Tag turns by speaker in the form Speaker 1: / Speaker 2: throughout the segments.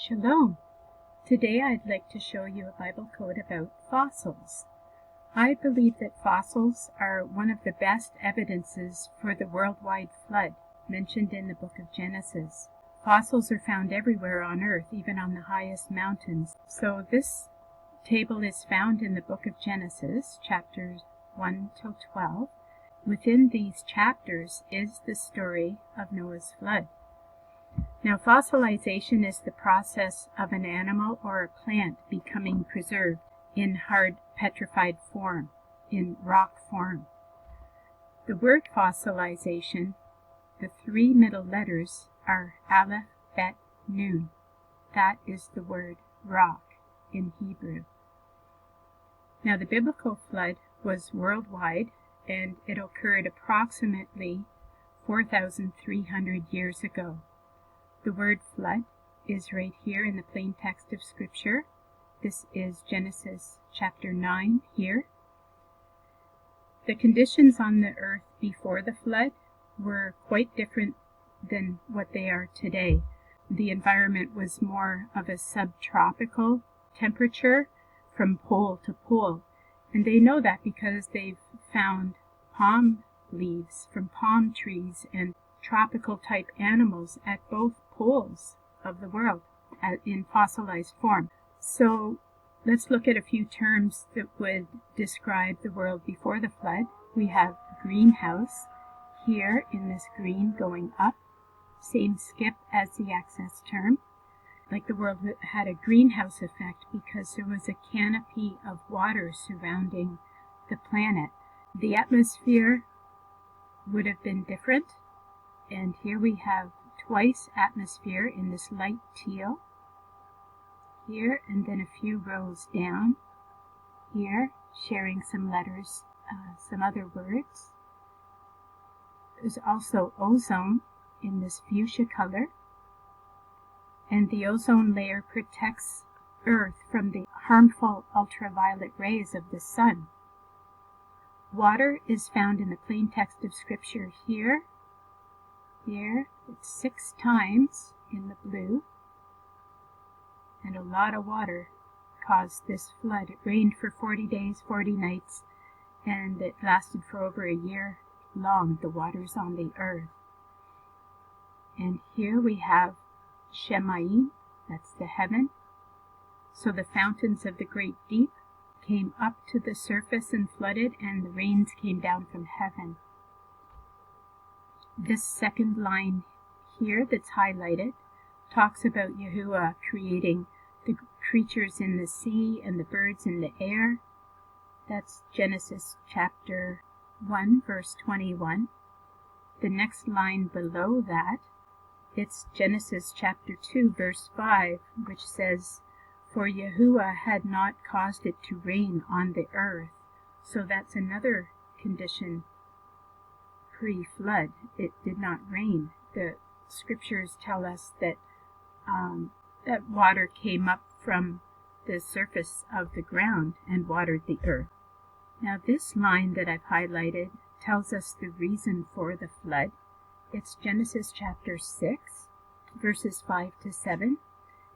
Speaker 1: Shalom. Today I'd like to show you a Bible quote about fossils. I believe that fossils are one of the best evidences for the worldwide flood mentioned in the book of Genesis. Fossils are found everywhere on earth, even on the highest mountains. So this table is found in the book of Genesis, chapters 1 till 12. Within these chapters is the story of Noah's flood. Now, fossilization is the process of an animal or a plant becoming preserved in hard petrified form, in rock form. The word fossilization, the three middle letters are Aleph, Bet, Nun. That is the word rock in Hebrew. Now, the biblical flood was worldwide, and it occurred approximately 4,300 years ago. The word flood is right here in the plain text of Scripture. This is Genesis chapter 9 here. The conditions on the earth before the flood were quite different than what they are today. The environment was more of a subtropical temperature from pole to pole. And they know that because they've found palm leaves from palm trees and tropical type animals at both poles of the world in fossilized form. So let's look at a few terms that would describe the world before the flood. We have greenhouse here in this green going up, same skip as the excess term. Like the world had a greenhouse effect because there was a canopy of water surrounding the planet. The atmosphere would have been different. And here we have twice atmosphere in this light teal. Here, and then a few rows down. Here, sharing some letters, some other words. There's also ozone in this fuchsia color. And the ozone layer protects Earth from the harmful ultraviolet rays of the sun. Water is found in the plain text of Scripture here. Here, it's 6 times in the blue. And a lot of water caused this flood. It rained for 40 days, 40 nights, and it lasted for over a year long, the waters on the earth. And here we have Shemayim, that's the heaven. So the fountains of the great deep came up to the surface and flooded, and the rains came down from heaven. This second line here that's highlighted talks about Yahuwah creating the creatures in the sea and the birds in the air. That's Genesis chapter 1, verse 21. The next line below that, it's Genesis chapter 2, verse 5, which says, "For Yahuwah had not caused it to rain on the earth." So that's another condition pre-flood. It did not rain. The scriptures tell us that that water came up from the surface of the ground and watered the earth. Now this line that I've highlighted tells us the reason for the flood. It's Genesis chapter 6, verses 5 to 7,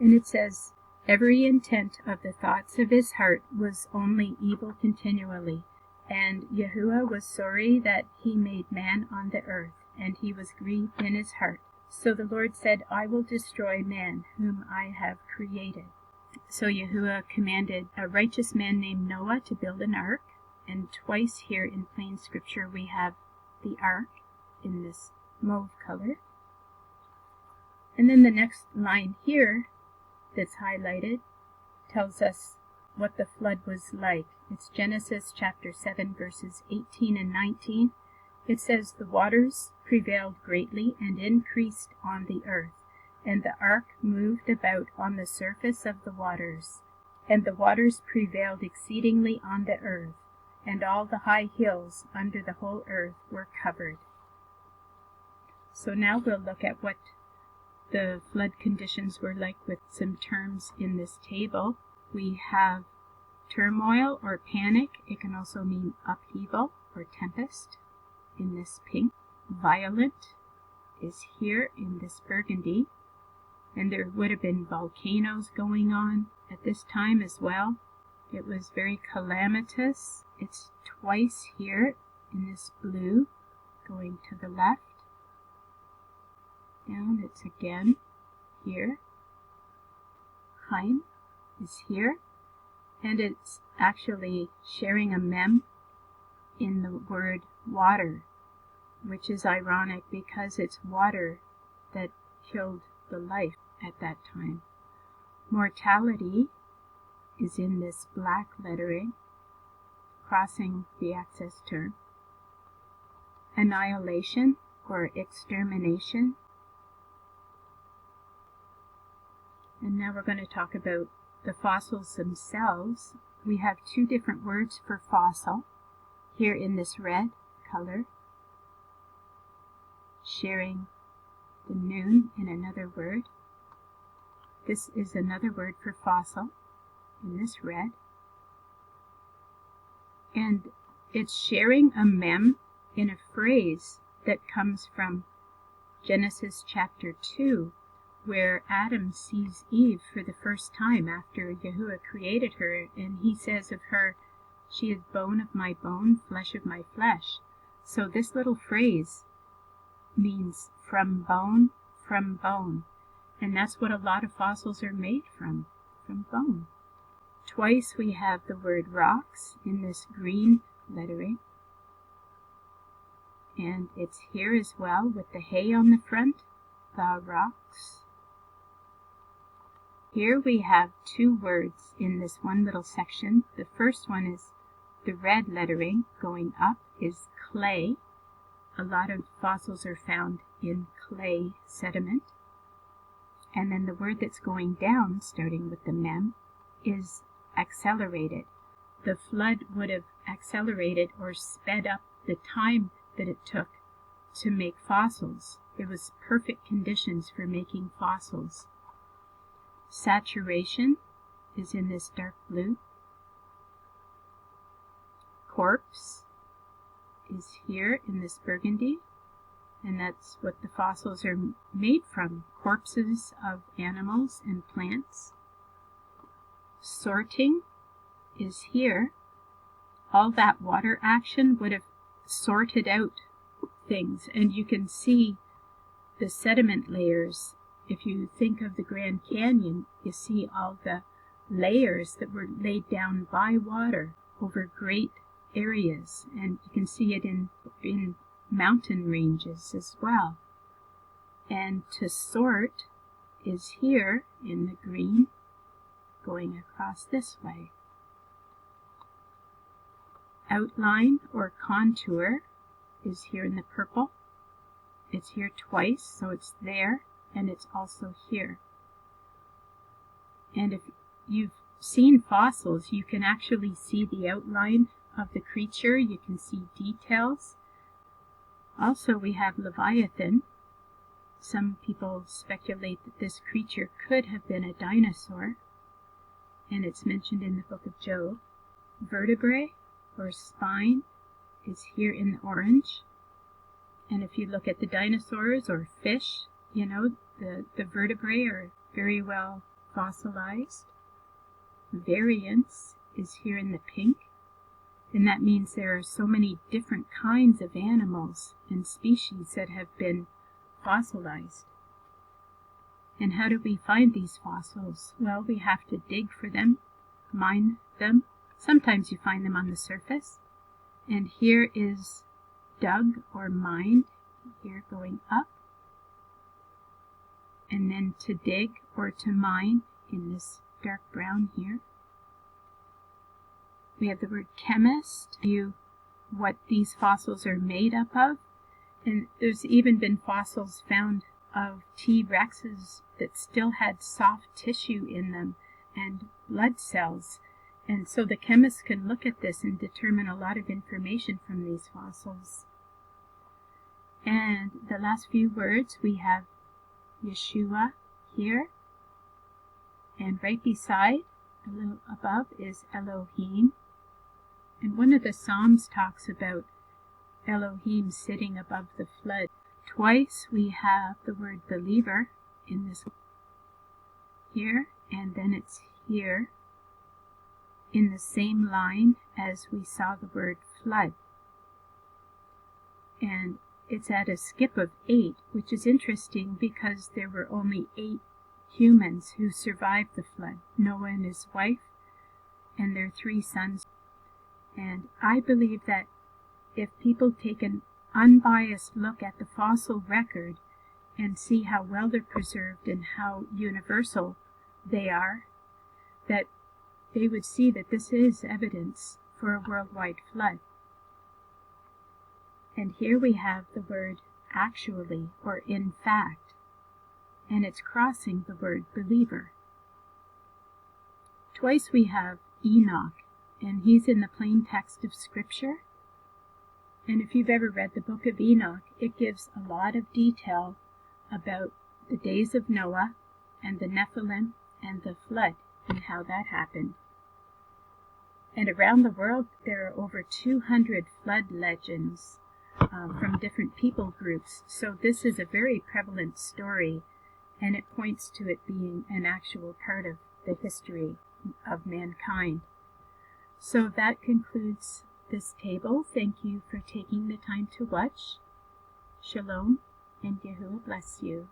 Speaker 1: and it says, "Every intent of the thoughts of his heart was only evil continually. And Yahuwah was sorry that he made man on the earth, and he was grieved in his heart. So the Lord said, I will destroy man whom I have created." So Yahuwah commanded a righteous man named Noah to build an ark, and twice here in plain scripture we have the ark in this mauve color. And then the next line here that's highlighted tells us what the flood was like. It's Genesis chapter 7, verses 18 and 19. It says, "The waters prevailed greatly and increased on the earth, and the ark moved about on the surface of the waters. And the waters prevailed exceedingly on the earth, and all the high hills under the whole earth were covered." So now we'll look at what the flood conditions were like with some terms in this table. We have turmoil or panic. It can also mean upheaval or tempest in this pink. Violent is here in this burgundy. And there would have been volcanoes going on at this time as well. It was very calamitous. It's twice here in this blue, going to the left. Down, it's again here. Chaim is here. And it's actually sharing a mem in the word water, which is ironic because it's water that killed the life at that time. Mortality is in this black lettering, crossing the access term. Annihilation or extermination. And now we're going to talk about the fossils themselves. We have two different words for fossil here in this red color, sharing the noon in another word. This is another word for fossil in this red. And it's sharing a mem in a phrase that comes from Genesis chapter 2, where Adam sees Eve for the first time after Yahuwah created her, and he says of her, "She is bone of my bone, flesh of my flesh." So this little phrase means from bone, and that's what a lot of fossils are made from bone. Twice we have the word rocks in this green lettering, and it's here as well with the hay on the front, the rocks. Here we have two words in this one little section. The first one is the red lettering going up is clay. A lot of fossils are found in clay sediment. And then the word that's going down, starting with the mem, is accelerated. The flood would have accelerated or sped up the time that it took to make fossils. It was perfect conditions for making fossils. Saturation is in this dark blue. Corpse is here in this burgundy, and that's what the fossils are made from, corpses of animals and plants. Sorting is here. All that water action would have sorted out things, and you can see the sediment layers. If you think of the Grand Canyon, you see all the layers that were laid down by water over great areas, and you can see it in mountain ranges as well. And to sort is here in the green, going across this way. Outline or contour is here in the purple. It's here twice, so it's there, and it's also here. And if you've seen fossils, you can actually see the outline of the creature. You can see details. Also, we have Leviathan. Some people speculate that this creature could have been a dinosaur, and it's mentioned in the book of Job. Vertebrae or spine is here in the orange. And if you look at the dinosaurs or fish, you know, the vertebrae are very well fossilized. Variance is here in the pink, and that means there are so many different kinds of animals and species that have been fossilized. And how do we find these fossils? Well, we have to dig for them, mine them. Sometimes you find them on the surface. And here is dug or mined, here going up. And then to dig or to mine in this dark brown here. We have the word chemist, what these fossils are made up of. And there's even been fossils found of T-Rexes that still had soft tissue in them and blood cells. And so the chemists can look at this and determine a lot of information from these fossils. And the last few words, we have Yeshua here. And right beside, a little above, is Elohim. And one of the Psalms talks about Elohim sitting above the flood. Twice we have the word believer in this. here, and then it's here in the same line as we saw the word flood. And it's at a skip of 8, which is interesting because there were only 8 humans who survived the flood, Noah and his wife and their 3 sons. And I believe that if people take an unbiased look at the fossil record and see how well they're preserved and how universal they are, that they would see that this is evidence for a worldwide flood. And here we have the word actually, or in fact, and it's crossing the word believer. Twice we have Enoch, and he's in the plain text of Scripture. And if you've ever read the book of Enoch, it gives a lot of detail about the days of Noah and the Nephilim and the flood and how that happened. And around the world, there are over 200 flood legends from different people groups. So this is a very prevalent story, and it points to it being an actual part of the history of mankind. So that concludes this table. Thank you for taking the time to watch. Shalom, and Yahuwah bless you.